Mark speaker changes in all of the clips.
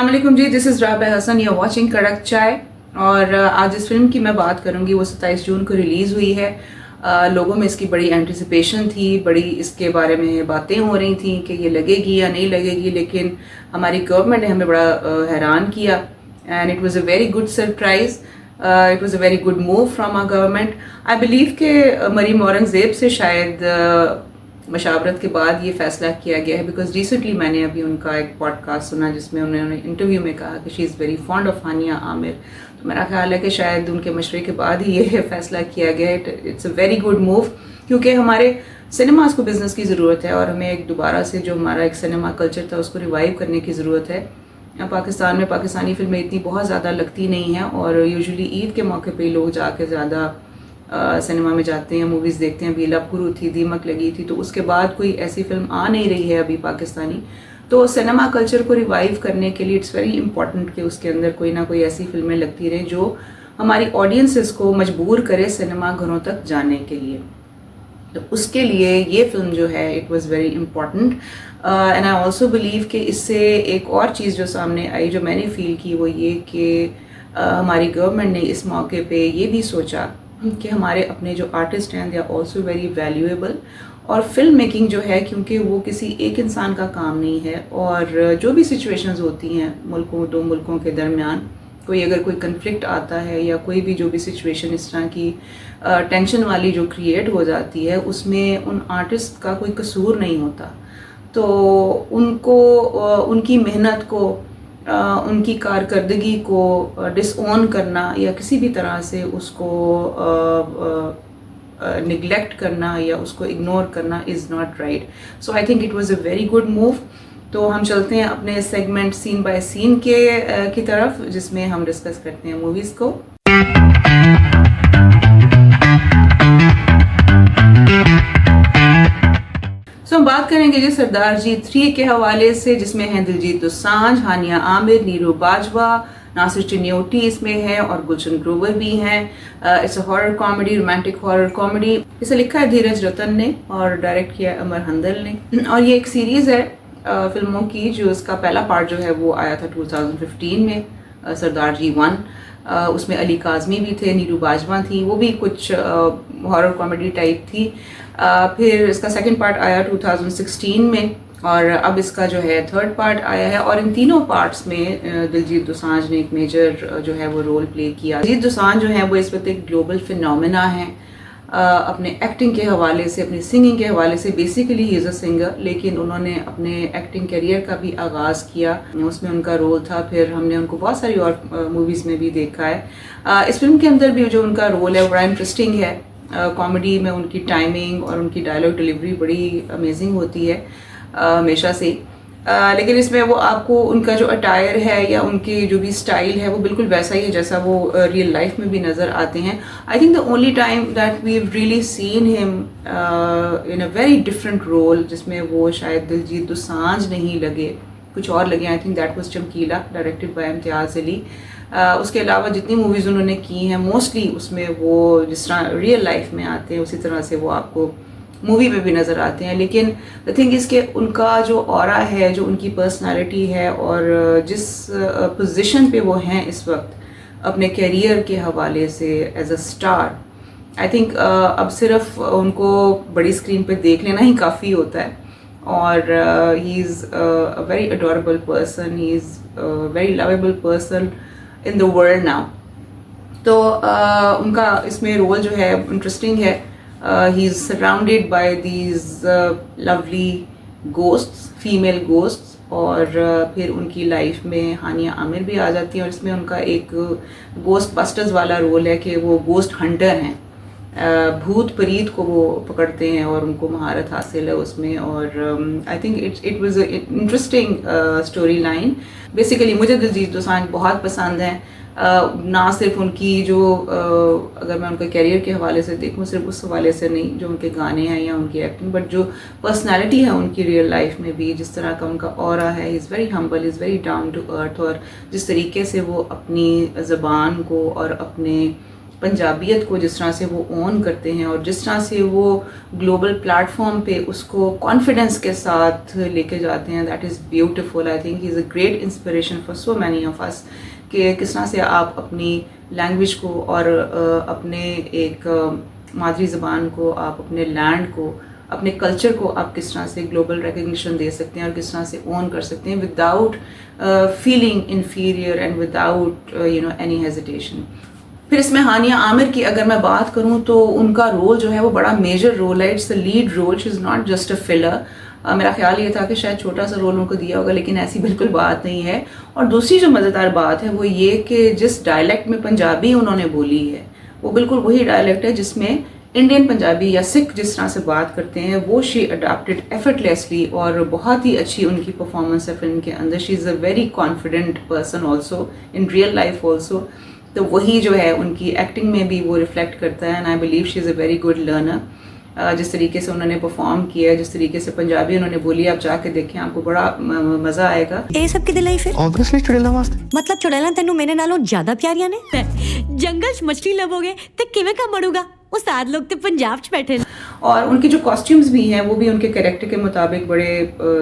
Speaker 1: अस्सलाम वालेकुम जी, this is Raba Hasan, you are watching Kadak Chai. और आज इस फिल्म की मैं बात करूंगी, वो 27 जून को रिलीज़ हुई है। लोगों में इसकी बड़ी एंटिसिपेशन थी, बड़ी इसके बारे में बातें हो रही थी कि ये लगेगी या नहीं लगेगी, लेकिन हमारी गवर्नमेंट ने हमें बड़ा हैरान किया and it was a very good surprise. It was a very good move from our government. I believe कि मरीम औरंगज़ेब से शायद मशावरत के बाद ये फैसला किया गया है, बिकॉज रिसेंटली मैंने अभी उनका एक पॉडकास्ट सुना जिसमें उन्होंने इंटरव्यू में कहा कि she is very fond of Hania Aamir. तो मेरा ख्याल है कि शायद उनके मशवरे के बाद ही ये फैसला किया गया है। It's a very good move, क्योंकि हमारे सिनेमास को बिजनेस की ज़रूरत है और हमें एक दोबारा से जो हमारा एक सिनेमा कल्चर था उसको रिवाइव करने की ज़रूरत है। पाकिस्तान में पाकिस्तानी फिल्में इतनी बहुत ज़्यादा लगती नहीं हैं और यूजुअली ईद के मौके पे लोग जाके ज़्यादा सिनेमा में जाते हैं, मूवीज़ देखते हैं। बीला पुरु थी, दीमक लगी थी, तो उसके बाद कोई ऐसी फिल्म आ नहीं रही है अभी पाकिस्तानी। तो सिनेमा कल्चर को रिवाइव करने के लिए इट्स वेरी इंपॉर्टेंट कि उसके अंदर कोई ना कोई ऐसी फिल्में लगती रहें जो हमारी ऑडियंसेस को मजबूर करे सिनेमा घरों तक जाने के लिए। तो उसके लिए ये फिल्म जो है it was very important and I also believe कि इससे एक और चीज़ जो सामने आई, जो मैंने फील की, वो ये कि हमारी गवर्नमेंट ने इस मौके पे ये भी सोचा कि हमारे अपने जो आर्टिस्ट हैं they are also very valuable. और फिल्म मेकिंग जो है, क्योंकि वो किसी एक इंसान का काम नहीं है, और जो भी सिचुएशंस होती हैं दो मुल्कों के दरमियान, कोई अगर कोई कन्फ्लिक्ट आता है या कोई भी जो भी सिचुएशन इस तरह की टेंशन वाली जो क्रिएट हो जाती है, उसमें उन आर्टिस्ट का कोई कसूर नहीं होता। तो उनको उनकी मेहनत को, उनकी कारकर्दगी को डिसओन करना या किसी भी तरह से उसको निगलेक्ट करना या उसको इग्नोर करना is not right. So I think it was a very good move. तो हम चलते हैं अपने सेगमेंट सीन बाय सीन की तरफ, जिसमें हम डिस्कस करते हैं मूवीज़ को। तो हम बात करेंगे जी सरदार जी 3 के हवाले से, जिसमें हैं दिलजीत दोसांझ, हानिया आमिर, नीरू बाजवा, नासिर चिन्योटी इसमें है और गुलशन ग्रोवर भी हैं। It's a horror comedy, romantic horror comedy. इसे लिखा है धीरज रतन ने और डायरेक्ट किया है अमर हंदल ने। और ये एक सीरीज़ है फिल्मों की, जो इसका पहला पार्ट जो है वो आया था 2015 में, सरदार जी 1। उसमें अली काज़मी भी थे, नीरू बाजवा थी, वो भी कुछ हॉरर कॉमेडी टाइप थी। फिर इसका सेकंड पार्ट आया 2016 में और अब इसका जो है थर्ड पार्ट आया है। और इन तीनों पार्ट्स में दिलजीत दोसांझ ने एक मेजर जो है वो रोल प्ले किया। दिलजीत दोसांझ जो है वो इस वक्त एक ग्लोबल फिनोमेना है अपने एक्टिंग के हवाले से, अपनी सिंगिंग के हवाले से। Basically he is a singer, लेकिन उन्होंने अपने एक्टिंग करियर का भी आगाज़ किया, उसमें उनका रोल था। फिर हमने उनको बहुत सारी और मूवीज़ में भी देखा है। इस फिल्म के अंदर भी जो उनका रोल है बड़ा इंटरेस्टिंग है। कॉमेडी में उनकी टाइमिंग और उनकी डायलॉग डिलीवरी बड़ी अमेजिंग होती है हमेशा से। लेकिन इसमें वो आपको उनका जो अटायर है या उनकी जो भी स्टाइल है वो बिल्कुल वैसा ही है जैसा वो रियल लाइफ में भी नज़र आते हैं। I think the only time that we have really seen him in a very different role, जिसमें वो शायद दिलजीत दोसांझ नहीं लगे, कुछ और लगे, आई थिंक दैट वाज चमकीला, डायरेक्टेड बाय इम्तियाज़ अली। उसके अलावा जितनी मूवीज़ उन्होंने की हैं मोस्टली उसमें वो जिस तरह रियल लाइफ में आते हैं उसी तरह से वो आपको मूवी में भी नज़र आते हैं। लेकिन द थिंग इज़ कि उनका जो ऑरा है, जो उनकी पर्सनालिटी है और जिस पोजीशन पे वो हैं इस वक्त अपने कैरियर के हवाले से as a star, I think अब सिर्फ उनको बड़ी स्क्रीन पे देख लेना ही काफ़ी होता है। और he is a very adorable person, he is very lovable person in the world now. तो उनका इसमें रोल जो है इंटरेस्टिंग है। He is surrounded by these lovely ghosts, female ghosts, और फिर उनकी लाइफ में हानिया आमिर भी आ जाती है और इसमें उनका एक घोस्ट बस्टर्स वाला रोल है कि वो घोस्ट हंटर हैं, भूत प्रीत को वो पकड़ते हैं और उनको महारत हासिल है उसमें। और I think it was interesting story line. Basically मुझे दिलजीत दोसांझ बहुत पसंद हैं, ना सिर्फ उनकी जो अगर मैं उनके कैरियर के हवाले से देखूं, सिर्फ उस हवाले से नहीं जो उनके गाने हैं या उनकी एक्टिंग, बट जो पर्सनालिटी है उनकी रियल लाइफ में भी, जिस तरह का उनका ऑरा है, is very humble, is very down to earth. और जिस तरीके से वो अपनी ज़बान को और अपने पंजाबियत को जिस तरह से वो ऑन करते हैं और जिस तरह से वो ग्लोबल प्लेटफॉर्म पे उसको कॉन्फिडेंस के साथ लेके जाते हैं, that is beautiful. I think he is a great inspiration for so many of us कि किस तरह से आप अपनी लैंग्वेज को और अपने एक मादरी ज़बान को, आप अपने लैंड को, अपने कल्चर को आप किस तरह से ग्लोबल रिकग्निशन दे सकते हैं और किस तरह से ओन कर सकते हैं without feeling inferior and without any hesitation. फिर इसमें हानिया आमिर की अगर मैं बात करूं तो उनका रोल जो है वो बड़ा मेजर रोल है, it's a lead role, she is not just a filler. मेरा ख्याल ये था कि शायद छोटा सा रोल उनको दिया होगा, लेकिन ऐसी बिल्कुल बात नहीं है। और दूसरी जो मज़ेदार बात है वो ये कि जिस डायलेक्ट में पंजाबी उन्होंने बोली है वो बिल्कुल वही डायलेक्ट है जिसमें इंडियन पंजाबी या सिख जिस तरह से बात करते हैं वो शी अडाप्टेड एफर्टलेसली, और बहुत ही अच्छी उनकी परफॉर्मेंस है फिल्म के अंदर। She is a very confident person also in real life also, तो वही जो है उनकी एक्टिंग में भी वो रिफ्लेक्ट करता है। And I believe she is a very good learner. जिस तरीके से उन्होंने परफॉर्म किया, जिस तरीके से पंजाबी उन्होंने बोली, आप जाके देखें, आपको बड़ा मजा आएगा।
Speaker 2: ਇਹ ਸਭ ਕਿਹਦੇ ਲਈ ਫਿਰ?
Speaker 3: ऑब्वियसली चुड़ैला वास्ते।
Speaker 2: ਮਤਲਬ ਚੁੜੈਲਾਂ ਤੈਨੂੰ ਮੇਰੇ ਨਾਲੋਂ ਜ਼ਿਆਦਾ ਪਿਆਰੀਆਂ ਨੇ? ਜੰਗਲ 'ਚ ਮछली लभोगे ਤੇ ਕਿਵੇਂ ਕੰਮ ਬਣੂਗਾ? उस्ताद लोग तो पंजाब च बैठे हैं।
Speaker 1: और उनके जो कॉस्ट्यूम्स भी हैं वो भी उनके कैरेक्टर के मुताबिक बड़े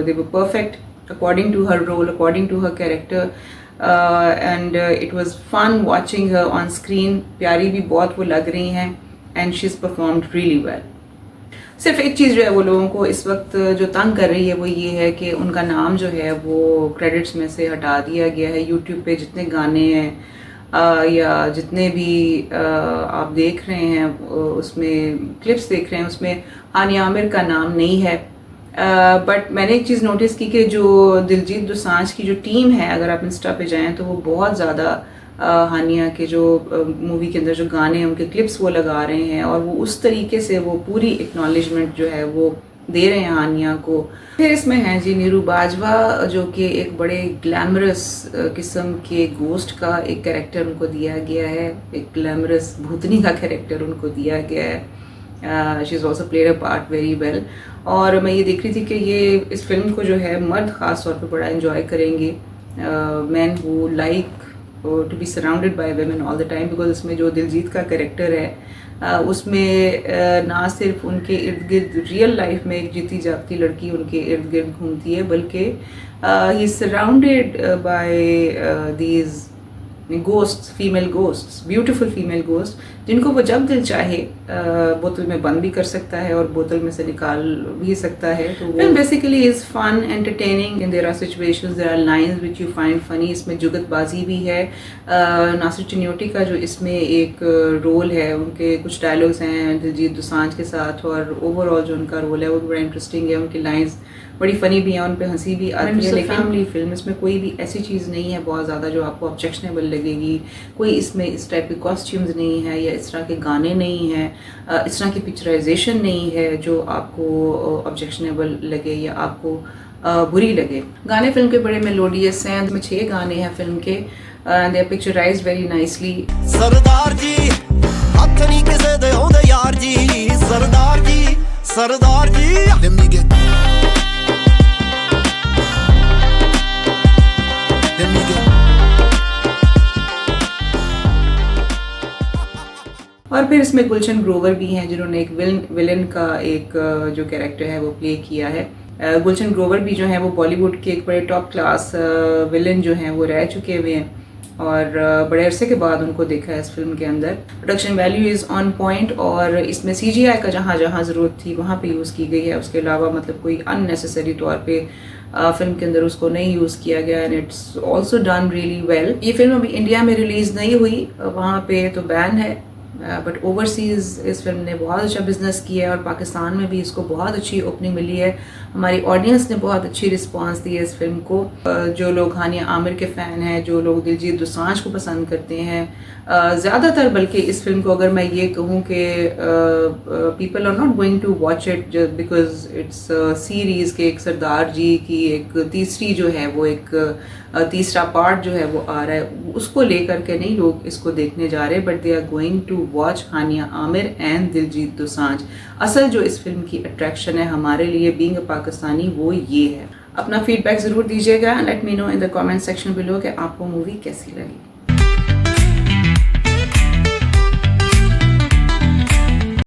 Speaker 1: they were perfect according to her role, according to her character, and it was fun watching her on screen. प्यारी भी बहुत वो लग रही हैं and she is performed really well. सिर्फ एक चीज़ जो है वो लोगों को इस वक्त जो तंग कर रही है वो ये है कि उनका नाम जो है वो क्रेडिट्स में से हटा दिया गया है। यूट्यूब पे जितने गाने हैं या जितने भी आप देख रहे हैं उसमें क्लिप्स देख रहे हैं उसमें हानिया आमिर का नाम नहीं है। बट मैंने एक चीज़ नोटिस की कि जो दिलजीत दोसांझ की जो टीम है, अगर आप इंस्टा पे जाएं तो वो बहुत ज़्यादा हानिया के जो मूवी के अंदर जो गाने हैं उनके क्लिप्स वो लगा रहे हैं और वो उस तरीके से वो पूरी एक्नॉलेजमेंट जो है वो दे रहे हैं हानिया को। फिर इसमें हैं जी नीरू बाजवा, जो कि एक बड़े ग्लैमरस किस्म के गोस्ट का एक कैरेक्टर उनको दिया गया है, एक ग्लैमरस भूतनी का कैरेक्टर उनको दिया गया है। She is also played a part very well. और मैं ये देख रही थी कि ये इस फिल्म को जो है मर्द ख़ास तौर पे बड़ा इन्जॉय करेंगे, man who like to be surrounded by women all the time, because इसमें जो दिलजीत का कैरेक्टर है उसमें ना सिर्फ उनके इर्द गिर्द रियल लाइफ में एक जीती जागती लड़की उनके इर्द गिर्द घूमती है, बल्कि he is surrounded by these ghosts, female ghosts, beautiful female ghost, जिनको वो जब दिल चाहे बोतल में बंद भी कर सकता है और बोतल में से निकाल भी सकता है। तो film basically is fun, entertaining, and there are situations, there are lines which you find funny. इसमें जुगतबाजी भी है। नासिर चिन्योटी का जो इसमें एक रोल है, उनके कुछ डायलॉग्स हैं दिलजीत दोसांझ के साथ, और ओवरऑल जो उनका रोल है वो बड़ा इंटरेस्टिंग है। उनकी लाइंस बड़ी फ़नी भी है, उन पे हंसी भी आती है। लेकिन फैमिली फिल्म, इसमें कोई भी ऐसी चीज़ नहीं है बहुत ज़्यादा जो आपको ऑब्जेक्शनेबल लगेगी। कोई इसमें इस टाइप के कॉस्ट्यूम्स नहीं है या इस तरह के गाने नहीं हैं, इस तरह की पिक्चराइजेशन नहीं है जो आपको ऑब्जेक्शनेबल लगे या आपको बुरी लगे। गाने फिल्म के बड़े मेलोडियस हैं, इसमें 6 गाने हैं फिल्म के, they are picturised very nicely.
Speaker 3: सरदार जी हथ नहीं किसे दे होंदे यार जी, सरदार जी, सरदार जी।
Speaker 1: और फिर इसमें गुलशन ग्रोवर भी हैं जिन्होंने एक विलन का एक जो कैरेक्टर है वो प्ले किया है। गुलशन ग्रोवर भी जो है वो बॉलीवुड के एक बड़े टॉप क्लास विलन जो हैं वो रह चुके हुए हैं और बड़े अरसे के बाद उनको देखा है इस फिल्म के अंदर। Production value is on point और इसमें CGI का जहाँ जहाँ ज़रूरत थी वहाँ पे यूज़ की गई है। उसके अलावा मतलब कोई अननेसेसरी तौर पे फिल्म के अंदर उसको नहीं यूज़ किया गया, and it's also done really well. ये फिल्म अभी इंडिया में रिलीज़ नहीं हुई, वहाँ पे तो बैन है, बट ओवरसीज़ इस फिल्म ने बहुत अच्छा बिजनेस किया है और पाकिस्तान में भी इसको बहुत अच्छी ओपनिंग मिली है। हमारी ऑडियंस ने बहुत अच्छी रिस्पांस दी है इस फिल्म को। जो लोग हानिया आमिर के फ़ैन हैं, जो लोग दिलजीत दोसांझ को पसंद करते हैं, ज़्यादातर बल्कि इस फिल्म को अगर मैं ये कहूँ कि people are not going to watch it because it's series के एक सरदार जी की एक तीसरी जो है वो एक तीसरा पार्ट जो है वो आ रहा है, उसको लेकर के नहीं लोग इसको देखने जा रहे, but they are going to watch Hania Aamir and Diljit Dosanjh. असल जो इस फिल्म की अट्रैक्शन है हमारे लिए बीइंग अ पाकिस्तानी वो ये है। अपना फीडबैक ज़रूर दीजिएगा, let me know in the comment section below कि आपको मूवी कैसी लगी।